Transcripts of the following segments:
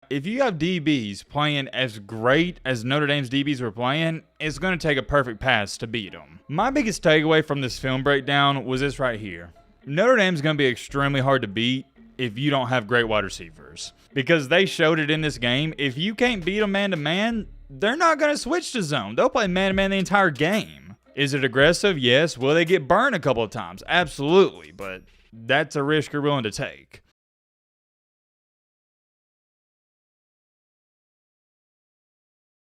If you have DBs playing as great as Notre Dame's DBs were playing, it's going to take a perfect pass to beat them. My biggest takeaway from this film breakdown was this right here. Notre Dame's going to be extremely hard to beat if you don't have great wide receivers. Because they showed it in this game. If you can't beat them man-to-man, they're not going to switch to zone. They'll play man-to-man the entire game. Is it aggressive? Yes. Will they get burned a couple of times? Absolutely. But that's a risk you're willing to take.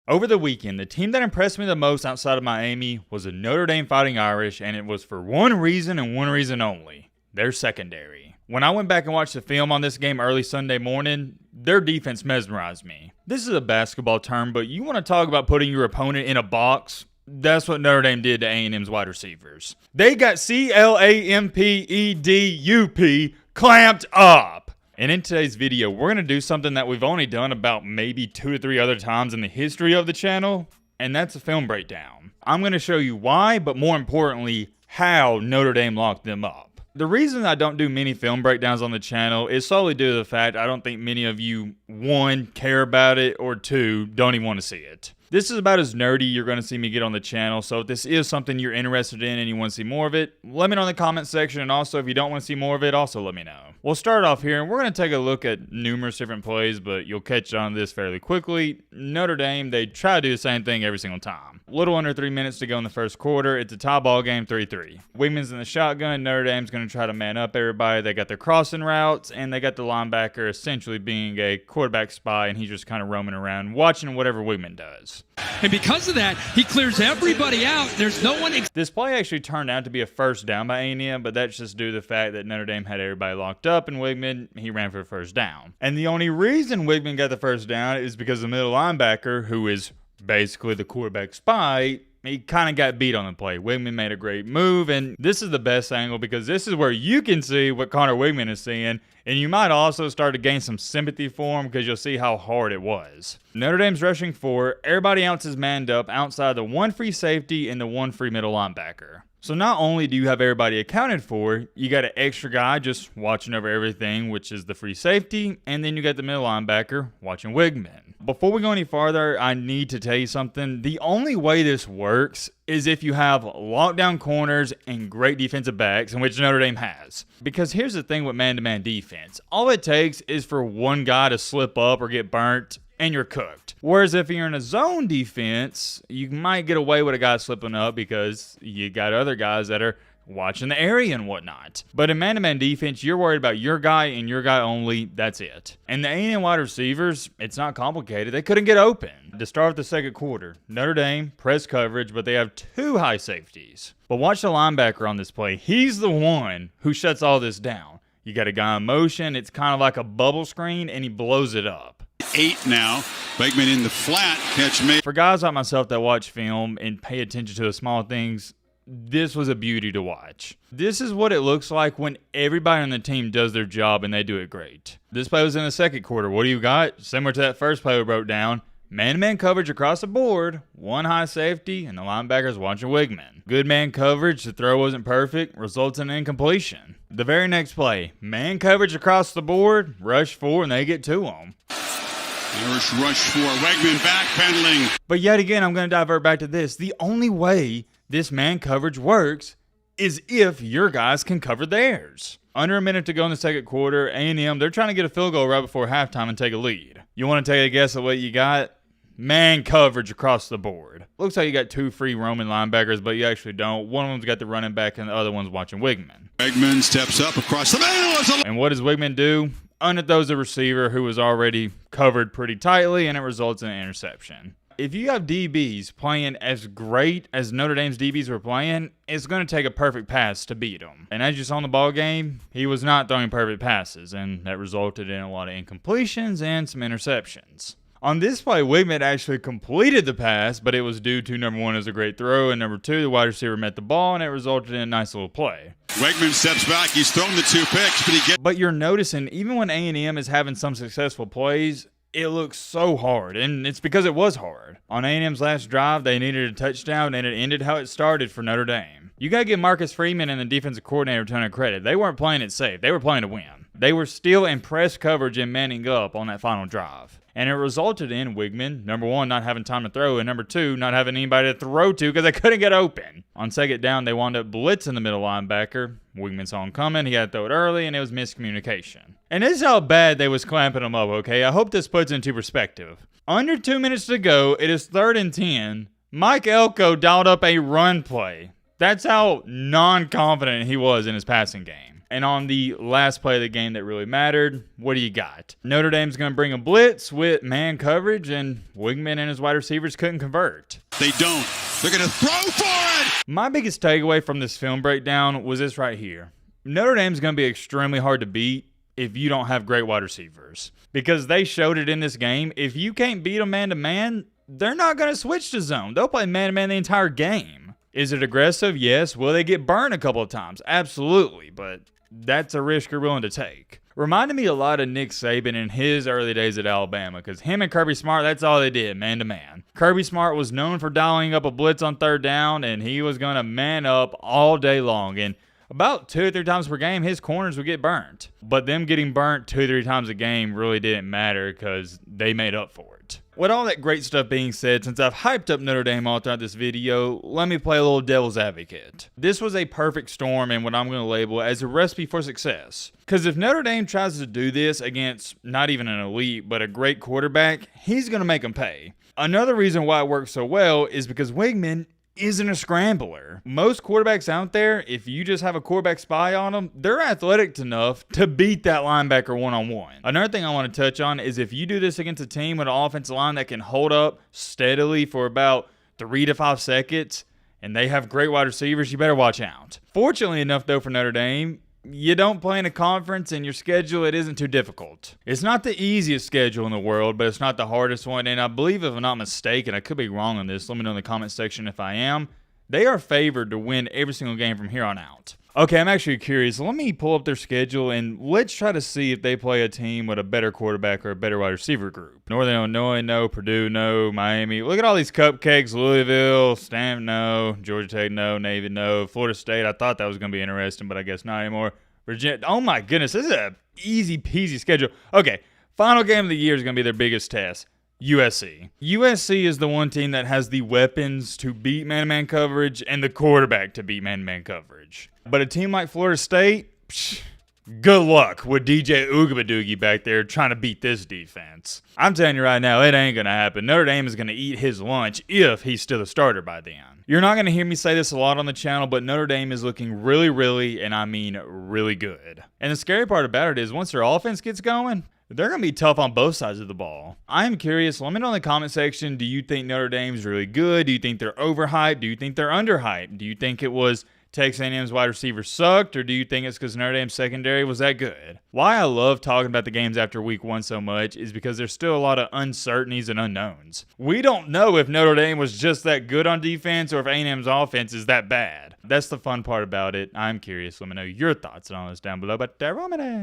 Over the weekend, the team that impressed me the most outside of Miami was the Notre Dame Fighting Irish, and it was for one reason and one reason only: their secondary. When I went back and watched the film on this game early Sunday morning, their defense mesmerized me. This is a basketball term, but you want to talk about putting your opponent in a box? That's what Notre Dame did to A&M's wide receivers. They got CLAMPEDUP clamped up. And in today's video, we're going to do something that we've only done about maybe 2 to 3 other times in the history of the channel, and that's a film breakdown. I'm going to show you why, but more importantly, how Notre Dame locked them up. The reason I don't do many film breakdowns on the channel is solely due to the fact I don't think many of you, 1, care about it, or 2, don't even want to see it. This is about as nerdy you're going to see me get on the channel, so if this is something you're interested in and you want to see more of it, let me know in the comment section, and also if you don't want to see more of it, also let me know. We'll start off here, and we're going to take a look at numerous different plays, but you'll catch on this fairly quickly. Notre Dame, they try to do the same thing every single time. A little under 3 minutes to go in the first quarter. It's a tie ball game, 3-3. Wigman's in the shotgun. Notre Dame's going to try to man up everybody. They got their crossing routes, and they got the linebacker essentially being a quarterback spy, and he's just kind of roaming around, watching whatever Wigman does. And because of that, he clears everybody out. There's no one. This play actually turned out to be a first down by A&M, but that's just due to the fact that Notre Dame had everybody locked up, and Wigman, he ran for a first down. And the only reason Wigman got the first down is because the middle linebacker, who is basically the quarterback spy, he kind of got beat on the play. Wigman made a great move, and this is the best angle because this is where you can see what Connor Wigman is seeing, and you might also start to gain some sympathy for him because you'll see how hard it was. Notre Dame's rushing 4. Everybody else is manned up outside the 1 free safety and the 1 free middle linebacker. So not only do you have everybody accounted for, you got an extra guy just watching over everything, which is the free safety, and then you got the middle linebacker watching Wigman. Before we go any farther, I need to tell you something. The only way this works is if you have lockdown corners and great defensive backs, in which Notre Dame has. Because here's the thing with man-to-man defense. All it takes is for one guy to slip up or get burnt, and you're cooked. Whereas if you're in a zone defense, you might get away with a guy slipping up because you got other guys that are watching the area and whatnot. But in man-to-man defense, you're worried about your guy and your guy only. That's it. And the A&M wide receivers, it's not complicated. They couldn't get open. To start the second quarter, Notre Dame press coverage, but they have 2 high safeties. But watch the linebacker on this play. He's the one who shuts all this down. You got a guy in motion. It's kind of like a bubble screen, and he blows it up. 8 now. Beckman in the flat. Catch made. For guys like myself that watch film and pay attention to the small things, this was a beauty to watch. This is what it looks like when everybody on the team does their job and they do it great. This play was in the second quarter. What do you got? Similar to that first play we broke down. Man-to-man coverage across the board. 1 high safety, and the linebacker's watching Wigman. Good man coverage. The throw wasn't perfect. Results in an incompletion. The very next play. Man coverage across the board. Rush 4, and they get to him. Irish rush 4. Wegman backpedaling. But yet again, I'm going to divert back to this. The only way this man coverage works is if your guys can cover theirs. Under a minute to go in the second quarter, A&M, they're trying to get a field goal right before halftime and take a lead. You want to take a guess at what you got? Man coverage across the board. Looks like you got 2 free Roman linebackers, but you actually don't. One of them's got the running back and the other one's watching Wigman. Wegman steps up across the middle. And what does Wigman do? Underthrows the receiver who was already covered pretty tightly, and it results in an interception. If you have DBs playing as great as Notre Dame's DBs were playing, it's going to take a perfect pass to beat them. And as you saw in the ball game, he was not throwing perfect passes, and that resulted in a lot of incompletions and some interceptions. On this play, Wigman actually completed the pass, but it was due to, number 1, it was a great throw, and number 2, the wide receiver met the ball, and it resulted in a nice little play. Wegman steps back. He's thrown the 2 picks, but you're noticing, even when A&M is having some successful plays, it looks so hard, and it's because it was hard. On A&M's last drive, they needed a touchdown, and it ended how it started for Notre Dame. You got to give Marcus Freeman and the defensive coordinator a ton of credit. They weren't playing it safe. They were playing to win. They were still in press coverage and manning up on that final drive. And it resulted in Weigman, number one, not having time to throw, and number two, not having anybody to throw to because they couldn't get open. On second down, they wound up blitzing the middle linebacker. Weigman saw him coming. He had to throw it early, and it was miscommunication. And this is how bad they was clamping him up, okay? I hope this puts it into perspective. Under 2 minutes to go, it is 3rd and 10. Mike Elko dialed up a run play. That's how non-confident he was in his passing game. And on the last play of the game that really mattered, what do you got? Notre Dame's going to bring a blitz with man coverage, and Weigman and his wide receivers couldn't convert. They don't. They're going to throw for it. My biggest takeaway from this film breakdown was this right here. Notre Dame's going to be extremely hard to beat if you don't have great wide receivers. Because they showed it in this game. If you can't beat them man-to-man, they're not going to switch to zone. They'll play man-to-man the entire game. Is it aggressive? Yes. Will they get burned a couple of times? Absolutely. But that's a risk you're willing to take. Reminded me a lot of Nick Saban in his early days at Alabama, because him and Kirby Smart, that's all they did, man-to-man. Kirby Smart was known for dialing up a blitz on 3rd down, and he was going to man up all day long. And about 2 or 3 times per game, his corners would get burnt. But them getting burnt 2 or 3 times a game really didn't matter because they made up for it. With all that great stuff being said, since I've hyped up Notre Dame all throughout this video, let me play a little devil's advocate. This was a perfect storm in what I'm going to label as a recipe for success. Because if Notre Dame tries to do this against not even an elite, but a great quarterback, he's going to make them pay. Another reason why it works so well is because Weigman isn't a scrambler. Most quarterbacks out there, if you just have a quarterback spy on them, they're athletic enough to beat that linebacker one-on-one. Another thing I want to touch on is if you do this against a team with an offensive line that can hold up steadily for about 3 to 5 seconds, and they have great wide receivers, you better watch out. Fortunately enough, though, for Notre Dame, you don't play in a conference and your schedule, it isn't too difficult. It's not the easiest schedule in the world, but it's not the hardest one. And I believe, if I'm not mistaken, I could be wrong on this, let me know in the comment section if I am, they are favored to win every single game from here on out. Okay, I'm actually curious. Let me pull up their schedule and let's try to see if they play a team with a better quarterback or a better wide receiver group. Northern Illinois, no. Purdue, no. Miami. Look at all these cupcakes. Louisville, Stanford, no. Georgia Tech, no. Navy, no. Florida State, I thought that was going to be interesting, but I guess not anymore. Virginia, oh my goodness, this is a easy peasy schedule. Okay, final game of the year is going to be their biggest test. USC. USC is the one team that has the weapons to beat man-to-man coverage and the quarterback to beat man-to-man coverage. But a team like Florida State, good luck with DJ Oogabadoogie back there trying to beat this defense. I'm telling you right now, it ain't going to happen. Notre Dame is going to eat his lunch if he's still a starter by then. You're not going to hear me say this a lot on the channel, but Notre Dame is looking really, really, and I mean really good. And the scary part about it is once their offense gets going, they're going to be tough on both sides of the ball. I am curious. Let me know in the comment section, do you think Notre Dame's really good? Do you think they're overhyped? Do you think they're underhyped? Do you think it was Texas A&M's wide receiver sucked, or do you think it's because Notre Dame's secondary was that good? Why I love talking about the games after week 1 so much is because there's still a lot of uncertainties and unknowns. We don't know if Notre Dame was just that good on defense or if A&M's offense is that bad. That's the fun part about it. I'm curious. Let me know your thoughts on all this down below. But